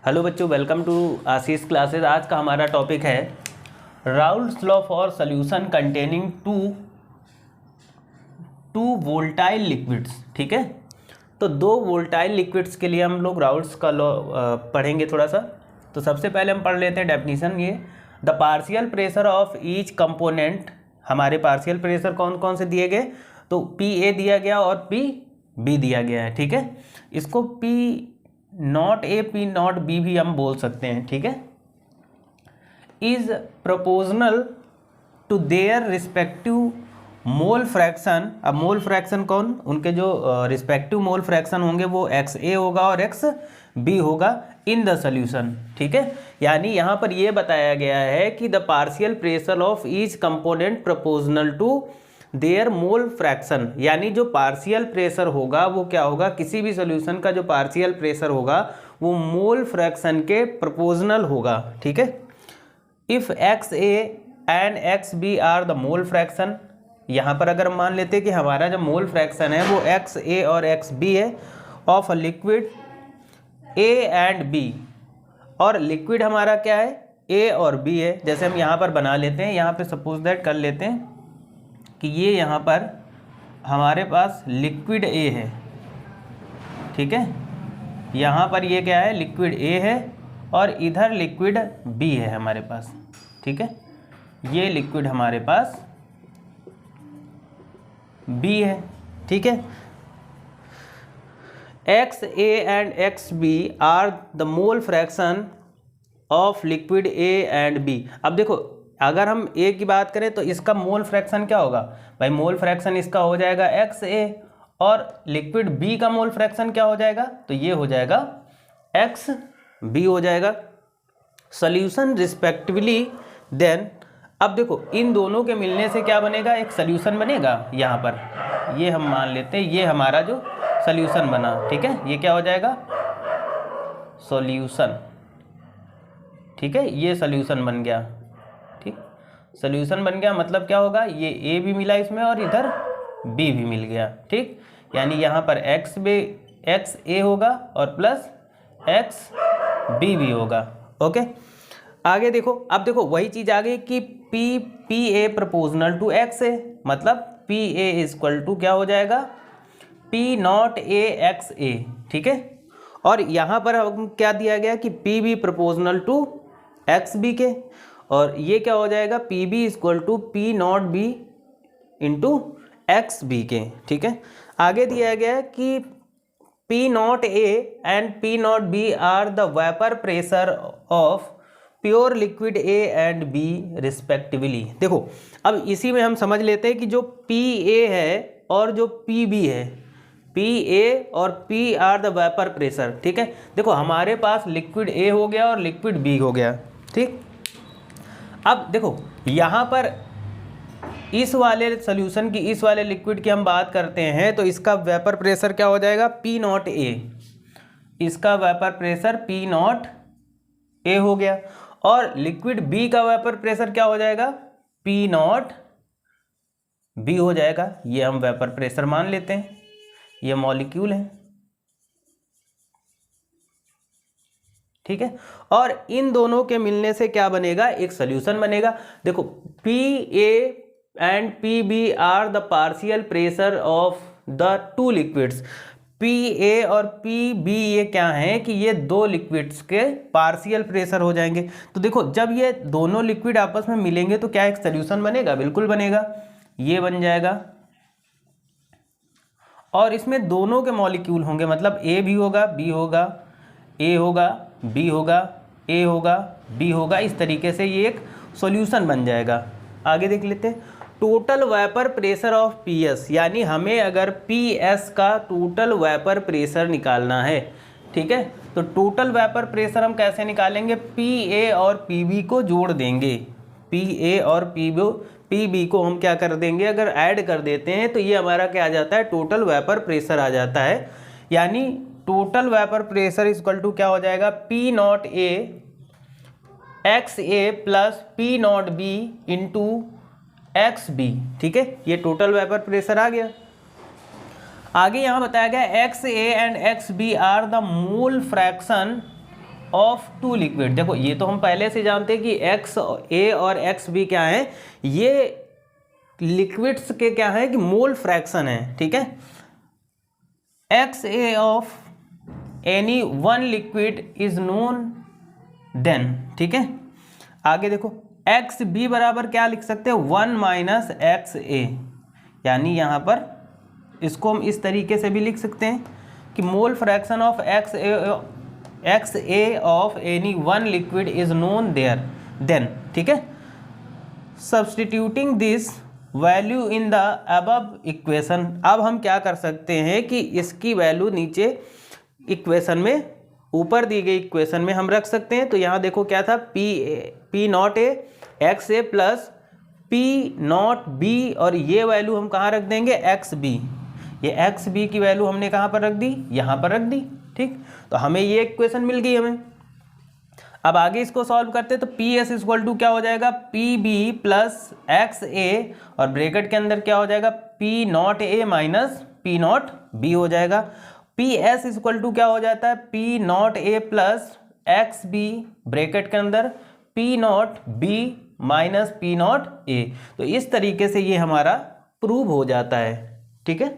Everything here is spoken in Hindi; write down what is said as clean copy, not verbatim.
हेलो बच्चों, वेलकम टू आशीष क्लासेस। आज का हमारा टॉपिक है Raoult's law for solution containing two volatile liquids. ठीक है, तो दो वोल्टाइल लिक्विड्स के लिए हम लोग राउल्ट्स का लॉ पढ़ेंगे थोड़ा सा। तो सबसे पहले हम पढ़ लेते हैं डेफिनेशन। ये the partial pressure of each component. हमारे पार्शियल प्रेशर कौन कौन से दिए गए? तो पी ए दिया गया और पी बी दिया गया है। ठीक है, इसको P not A P not B भी हम बोल सकते हैं। ठीक है, is proportional to their respective mole fraction. अब मोल फ्रैक्शन कौन? उनके जो रिस्पेक्टिव मोल फ्रैक्शन होंगे वो एक्स ए होगा और एक्स बी होगा इन द सोल्यूशन। ठीक है, यानी यहाँ पर ये बताया गया है कि the partial pressure of each component proportional to their mole fraction, यानी जो पार्शियल प्रेशर होगा वो क्या होगा? किसी भी सॉल्यूशन का जो पार्शियल प्रेशर होगा वो मोल फ्रैक्शन के प्रोपोर्शनल होगा। ठीक है, if X A and X B are the mole fraction. यहाँ पर अगर हम मान लेते हैं कि हमारा जो मोल फ्रैक्शन है वो एक्स ए और एक्स बी है of a liquid A and B, और लिक्विड हमारा क्या है? ए और बी है। जैसे हम यहाँ पर बना लेते हैं, यहाँ पे सपोज दैट कर लेते हैं कि ये यहाँ पर हमारे पास लिक्विड ए है। ठीक है, यहाँ पर ये क्या है? लिक्विड ए है और इधर लिक्विड बी है हमारे पास। ठीक है, ये लिक्विड हमारे पास बी है। ठीक है, X A and X B are the mole fraction of liquid A and B. अब देखो, अगर हम ए की बात करें तो इसका मोल फ्रैक्शन क्या होगा भाई? मोल फ्रैक्शन इसका हो जाएगा एक्स ए, और लिक्विड बी का मोल फ्रैक्शन क्या हो जाएगा? तो ये हो जाएगा एक्स बी हो जाएगा सॉल्यूशन रिस्पेक्टिवली। देन अब देखो, इन दोनों के मिलने से क्या बनेगा? एक सॉल्यूशन बनेगा। यहाँ पर ये हम मान लेते हैं, ये हमारा जो सॉल्यूशन बना। ठीक है, ये क्या हो जाएगा? सॉल्यूशन। ठीक है, ये सॉल्यूशन बन गया। ठीक, सॉल्यूशन बन गया मतलब क्या होगा? ये ए भी मिला इसमें और इधर बी भी मिल गया। ठीक, यानी यहाँ पर एक्स ए होगा और प्लस एक्स बी भी होगा। ओके, आगे देखो। अब देखो वही चीज आ गई कि P A proportional to X A, मतलब पी ए इक्वल टू क्या हो जाएगा? P not A X A. ठीक है, और यहाँ पर हम क्या दिया गया कि P B proportional to X B के, और ये क्या हो जाएगा? P B equal to P not B into X B के। ठीक है, आगे दिया गया है कि P not A and P not B are the vapour pressure of pure liquid A and B respectively. देखो, अब इसी में हम समझ लेते हैं कि जो पी ए है और जो पी बी है, पी ए और P R the vapour pressure. ठीक है, देखो हमारे पास लिक्विड ए हो गया और लिक्विड बी हो गया। ठीक, अब देखो यहाँ पर इस वाले सॉल्यूशन की, इस वाले लिक्विड की हम बात करते हैं तो इसका वेपर प्रेशर क्या हो जाएगा? P not A. इसका vapour pressure P not A हो गया, और लिक्विड बी का वेपर प्रेशर क्या हो जाएगा? पी नॉट बी हो जाएगा। ये हम वेपर प्रेशर मान लेते हैं, ये मॉलिक्यूल है। ठीक है, और इन दोनों के मिलने से क्या बनेगा? एक सॉल्यूशन बनेगा। देखो, P A and P B are the partial pressure of the two liquids. P A और पी बी ये क्या हैं कि ये दो लिक्विड्स के पार्शियल प्रेशर हो जाएंगे। तो देखो, जब ये दोनों लिक्विड आपस में मिलेंगे तो क्या एक सॉल्यूशन बनेगा? बिल्कुल बनेगा। ये बन जाएगा, और इसमें दोनों के मॉलिक्यूल होंगे, मतलब ए भी होगा, बी होगा, ए होगा, बी होगा, ए होगा, बी होगा। इस तरीके से ये एक सॉल्यूशन बन जाएगा। आगे देख लेते हैं। Total vapour pressure of P S, यानी हमें अगर पी एस का टोटल वेपर प्रेशर निकालना है। ठीक है, तो टोटल वेपर प्रेशर हम कैसे निकालेंगे? पी ए और पी बी को जोड़ देंगे। पी ए और पी बी को हम क्या कर देंगे? अगर ऐड कर देते हैं तो ये हमारा क्या आ जाता है? टोटल वेपर प्रेशर आ जाता है। यानी total vapour pressure equal to क्या हो जाएगा? P not A X A plus P not B into X B. ठीक है, ये टोटल वेपर प्रेशर आ गया। आगे यहाँ बताया गया X A and X B are the mole fraction of two liquid, देखो ये तो हम पहले से जानते हैं कि एक्स ए और एक्स बी क्या है, ये लिक्विड्स के क्या है कि मोल फ्रैक्शन है, ठीक है। X A of any one liquid is known then, ठीक है। आगे देखो एक्स बी बराबर क्या लिख सकते हैं, 1 माइनस एक्स ए, यानी यहाँ पर इसको हम इस तरीके से भी लिख सकते हैं कि mole fraction of X A of any one liquid is known there then, ठीक है। Substituting this value in the above equation, अब हम क्या कर सकते हैं कि इसकी वैल्यू नीचे इक्वेशन में, ऊपर दी गई इक्वेशन में हम रख सकते हैं। तो यहाँ देखो क्या था, P not A X A plus P not B, और ये वैल्यू हम कहाँ रख देंगे, एक्स बी। ये एक्स बी की वैल्यू हमने कहाँ पर रख दी, यहाँ पर रख दी, ठीक। तो हमें ये इक्वेशन मिल गई हमें। अब आगे इसको सॉल्व करते हैं तो पी एस इक्वल टू क्या हो जाएगा, P B plus x A, और ब्रैकेट के अंदर क्या हो जाएगा, P not a minus P not B हो जाएगा। पी एस इक्वल टू क्या हो जाता है, P not A plus X B, bracket के अंदर P not B minus P not A. तो इस तरीके से ये हमारा प्रूव हो जाता है, ठीक है।